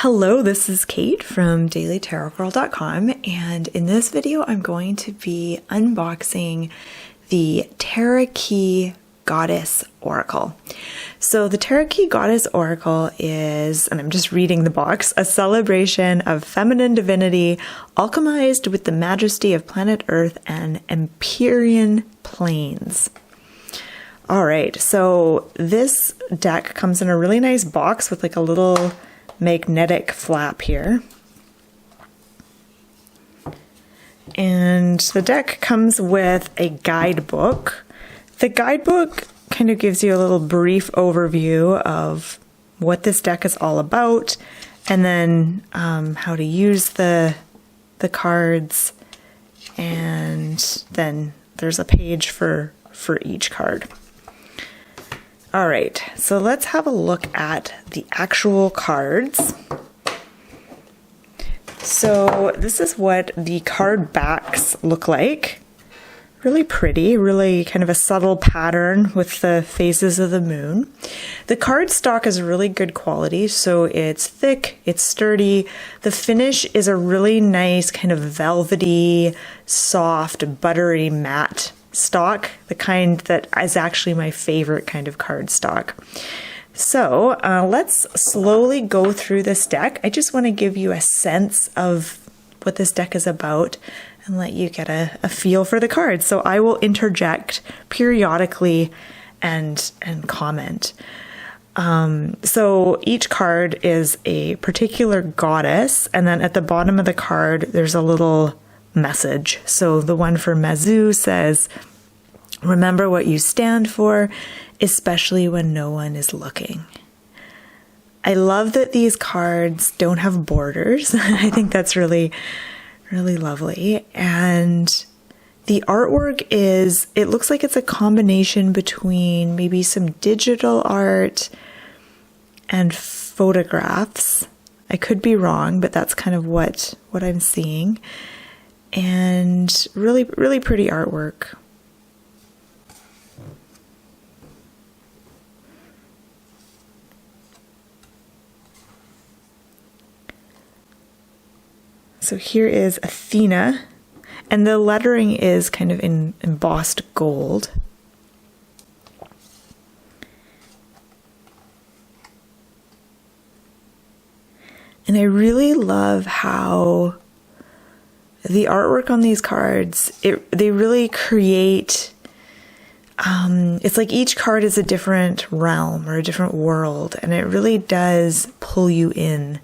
Hello, this is Kate from dailytarotgirl.com, and in this video I'm going to be unboxing the Terra Qi Goddess Oracle. So the Terra Qi Goddess Oracle is, and I'm just reading the box, a celebration of feminine divinity alchemized with the majesty of planet Earth and Empyrean planes. All right, so this deck comes in a really nice box with like a little magnetic flap here. And the deck comes with a guidebook. The guidebook kind of gives you a little brief overview of what this deck is all about, and then how to use the cards, and then there's a page for each card. All right, so let's have a look at the actual cards. So this is what the card backs look like. Really pretty, really kind of a subtle pattern with the phases of the moon. The cardstock is really good quality, so it's thick, it's sturdy. The finish is a really nice kind of velvety, soft, buttery matte stock, the kind that is actually my favorite kind of cardstock. So let's slowly go through this deck. I just want to give you a sense of what this deck is about and let you get a feel for the cards. So I will interject periodically and comment. So each card is a particular goddess, and then at the bottom of the card there's a little message. So the one for Mazu says, "Remember what you stand for, especially when no one is looking." I love that these cards don't have borders. I think that's really, really lovely. And the artwork is, it looks like it's a combination between maybe some digital art and photographs. I could be wrong, but that's kind of what I'm seeing. And really, really pretty artwork. So here is Athena, and the lettering is kind of in embossed gold. And I really love how the artwork on these cards, they really create, it's like each card is a different realm or a different world, and it really does pull you in.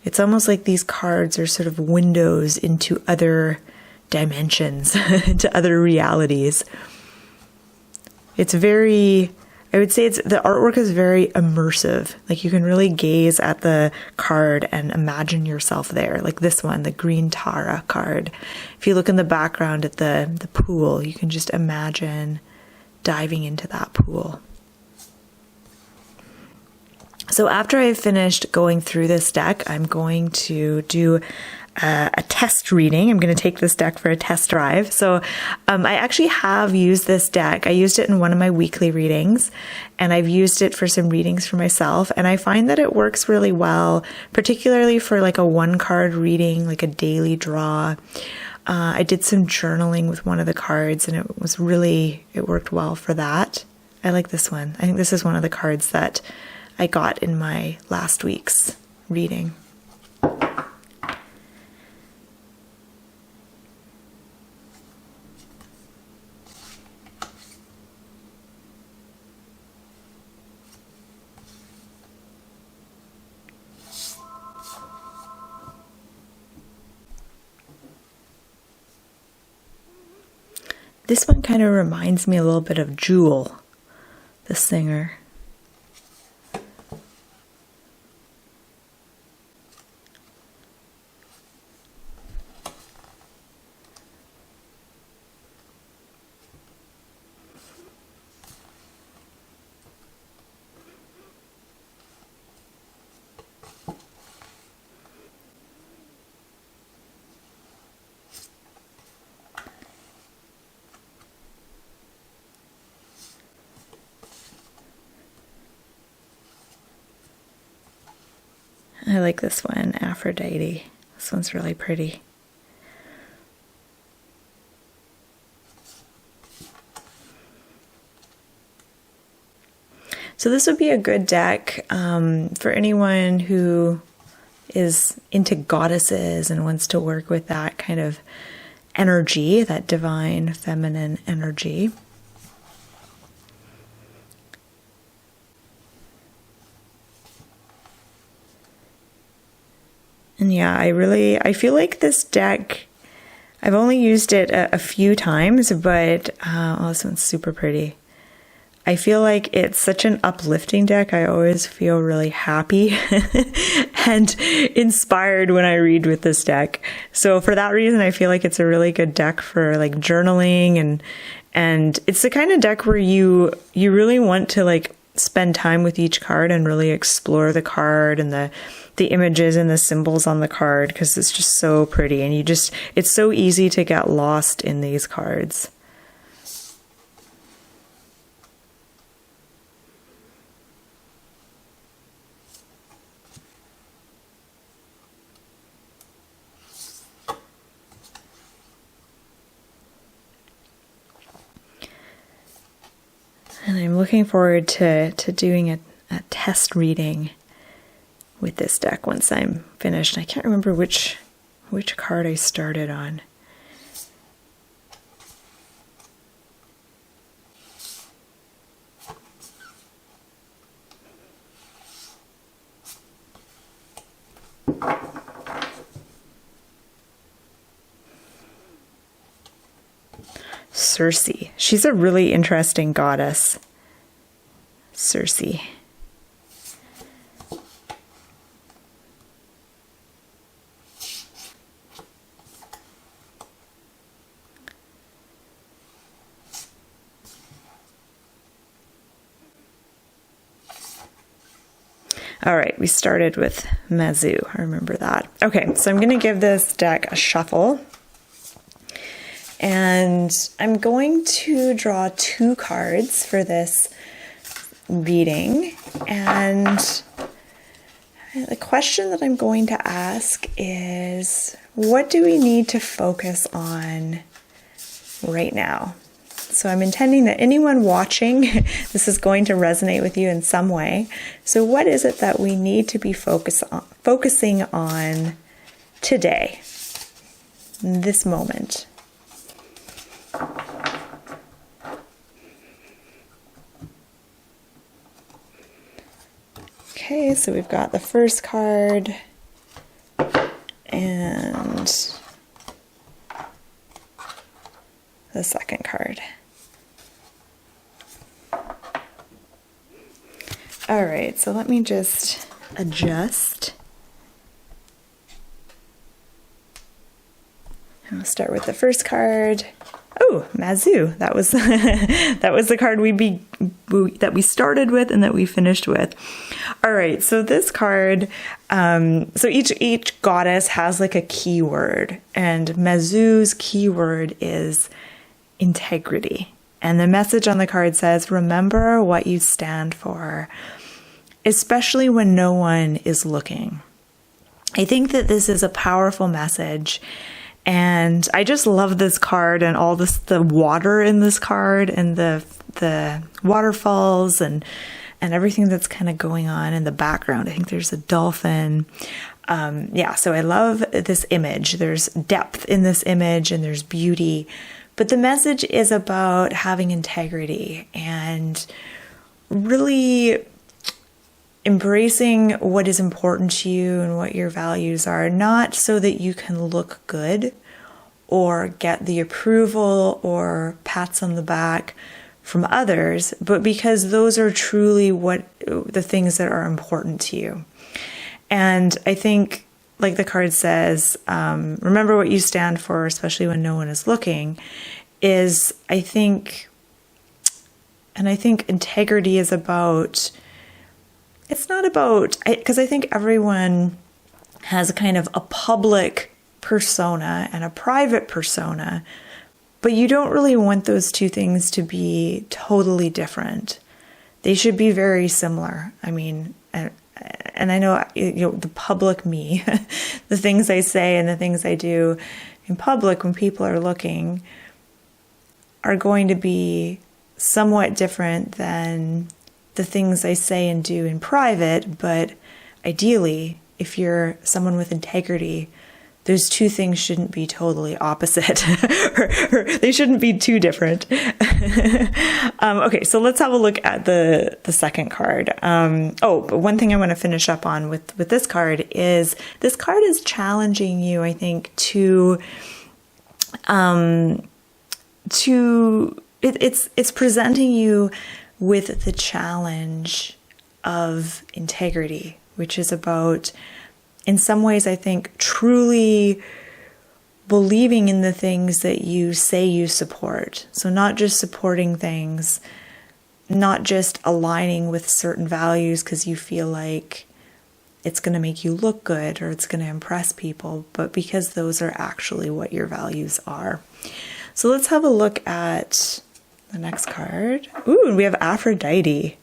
It's almost like these cards are sort of windows into other dimensions, into other realities. It's very, I would say the artwork is very immersive. Like you can really gaze at the card and imagine yourself there. Like this one, the green Tara card. If you look in the background at the pool, you can just imagine diving into that pool. So after I've finished going through this deck, I'm going to do a test reading. I'm going to take this deck for a test drive. So I actually have used this deck. I used it in one of my weekly readings, and I've used it for some readings for myself. And I find that it works really well, particularly for like a one-card reading, like a daily draw. I did some journaling with one of the cards, and it worked well for that. I like this one. I think this is one of the cards that I got in my last week's reading. This one kind of reminds me a little bit of Jewel, the singer. I like this one, Aphrodite. This one's really pretty. So this would be a good deck for anyone who is into goddesses and wants to work with that kind of energy, that divine feminine energy. And yeah, I feel like this deck, I've only used it a few times, but oh, this one's super pretty. I feel like it's such an uplifting deck. I always feel really happy and inspired when I read with this deck. So for that reason, I feel like it's a really good deck for like journaling, and it's the kind of deck where you really want to like spend time with each card and really explore the card and the images and the symbols on the card, because it's just so pretty, and it's so easy to get lost in these cards. And I'm looking forward to doing a test reading with this deck once I'm finished. I can't remember which card I started on. Circe. She's a really interesting goddess. Circe. All right, we started with Mazu. I remember that. Okay, so I'm going to give this deck a shuffle. And I'm going to draw 2 cards for this reading. And the question that I'm going to ask is, what do we need to focus on right now? So I'm intending that anyone watching, this is going to resonate with you in some way. So what is it that we need to be focusing on today, in this moment? Okay, so we've got the first card and the second card. All right, so let me just adjust. And we'll start with the first card. Oh, Mazu. That was that was the card that we started with and that we finished with. All right, so this card, so each goddess has like a keyword, and Mazu's keyword is integrity. And the message on the card says, remember what you stand for, especially when no one is looking. I think that this is a powerful message. And I just love this card and all this, the water in this card and the waterfalls and everything that's kind of going on in the background. I think there's a dolphin. Yeah, so I love this image. There's depth in this image and there's beauty. But the message is about having integrity and really embracing what is important to you and what your values are, not so that you can look good or get the approval or pats on the back from others, but because those are truly what the things that are important to you. And I think, like the card says, remember what you stand for, especially when no one is looking, is I think integrity is about, it's not about, because I think everyone has a kind of a public persona and a private persona, but you don't really want those two things to be totally different. They should be very similar. I mean, and I know, the public me, the things I say and the things I do in public when people are looking are going to be somewhat different than the things I say and do in private. But ideally, if you're someone with integrity, those two things shouldn't be totally opposite, or they shouldn't be too different. Okay, so let's have a look at the second card. But one thing I want to finish up on with this card is challenging you, I think, it's presenting you with the challenge of integrity, which is about, in some ways, I think, truly believing in the things that you say you support. So not just supporting things, not just aligning with certain values because you feel like it's going to make you look good or it's going to impress people, but because those are actually what your values are. So let's have a look at the next card. Ooh, and we have Aphrodite.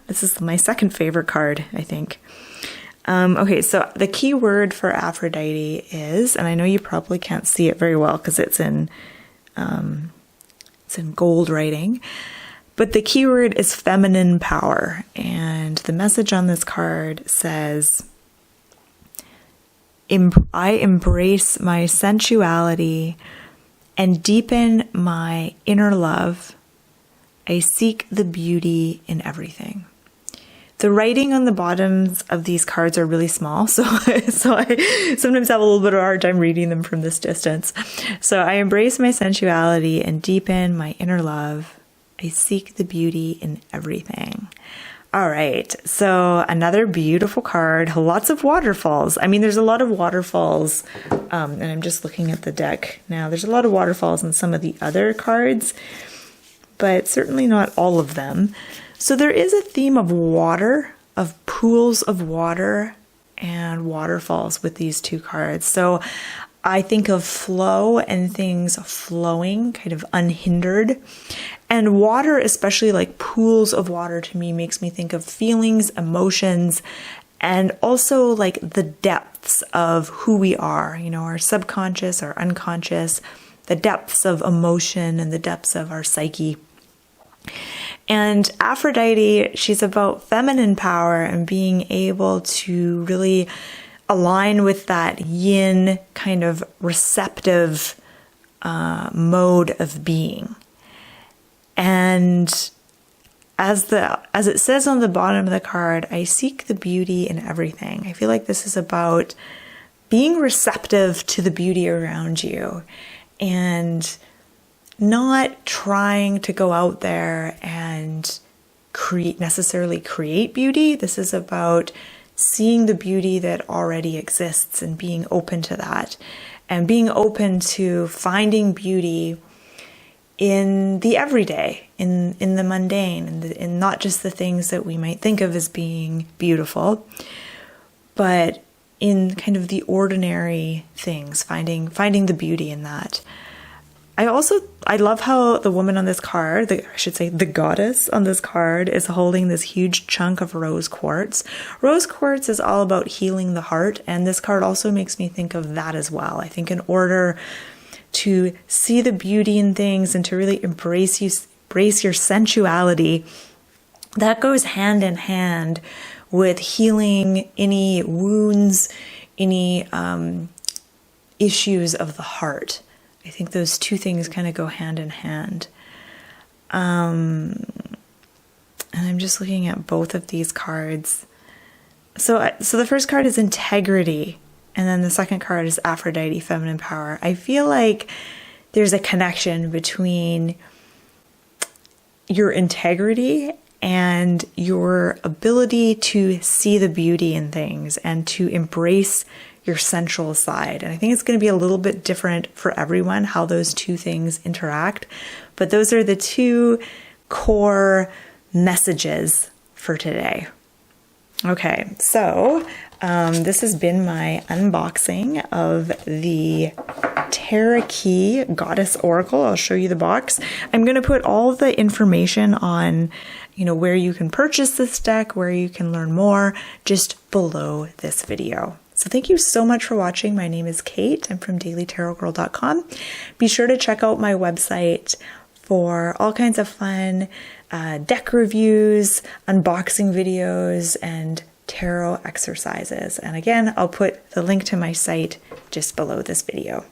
This is my second favorite card, I think. Okay, so the key word for Aphrodite is, and I know you probably can't see it very well because it's in gold writing, but the key word is feminine power. And the message on this card says, I embrace my sensuality and deepen my inner love. I seek the beauty in everything. The writing on the bottoms of these cards are really small, so I sometimes have a little bit of a hard time reading them from this distance. So I embrace my sensuality and deepen my inner love. I seek the beauty in everything. All right, so another beautiful card, lots of waterfalls. I mean, there's a lot of waterfalls, and I'm just looking at the deck now. There's a lot of waterfalls in some of the other cards, but certainly not all of them. So there is a theme of water, of pools of water and waterfalls with these two cards. So I think of flow and things flowing, kind of unhindered. And water, especially like pools of water, to me makes me think of feelings, emotions, and also like the depths of who we are, our subconscious, our unconscious, the depths of emotion and the depths of our psyche. And Aphrodite, she's about feminine power and being able to really align with that yin kind of receptive mode of being. And as it says on the bottom of the card, I seek the beauty in everything. I feel like this is about being receptive to the beauty around you and not trying to go out there and necessarily create beauty. This is about seeing the beauty that already exists and being open to that, and being open to finding beauty in the everyday, in the mundane, in not just the things that we might think of as being beautiful, but in kind of the ordinary things, finding the beauty in that. I love how the woman on this card, the goddess on this card, is holding this huge chunk of rose quartz. Rose quartz is all about healing the heart, and this card also makes me think of that as well. I think in order to see the beauty in things and to really embrace your sensuality, that goes hand in hand with healing any wounds, any issues of the heart. I think those two things kind of go hand in hand. And I'm just looking at both of these cards. So the first card is integrity, and then the second card is Aphrodite, feminine power. I feel like there's a connection between your integrity and your ability to see the beauty in things and to embrace your sensual side. And I think it's going to be a little bit different for everyone how those two things interact. But those are the two core messages for today. Okay, so this has been my unboxing of the Terra Qi Goddess Oracle. I'll show you the box. I'm going to put all the information on, where you can purchase this deck, where you can learn more, just below this video. So thank you so much for watching. My name is Kate. I'm from dailytarotgirl.com. Be sure to check out my website for all kinds of fun deck reviews, unboxing videos, and tarot exercises. And again, I'll put the link to my site just below this video.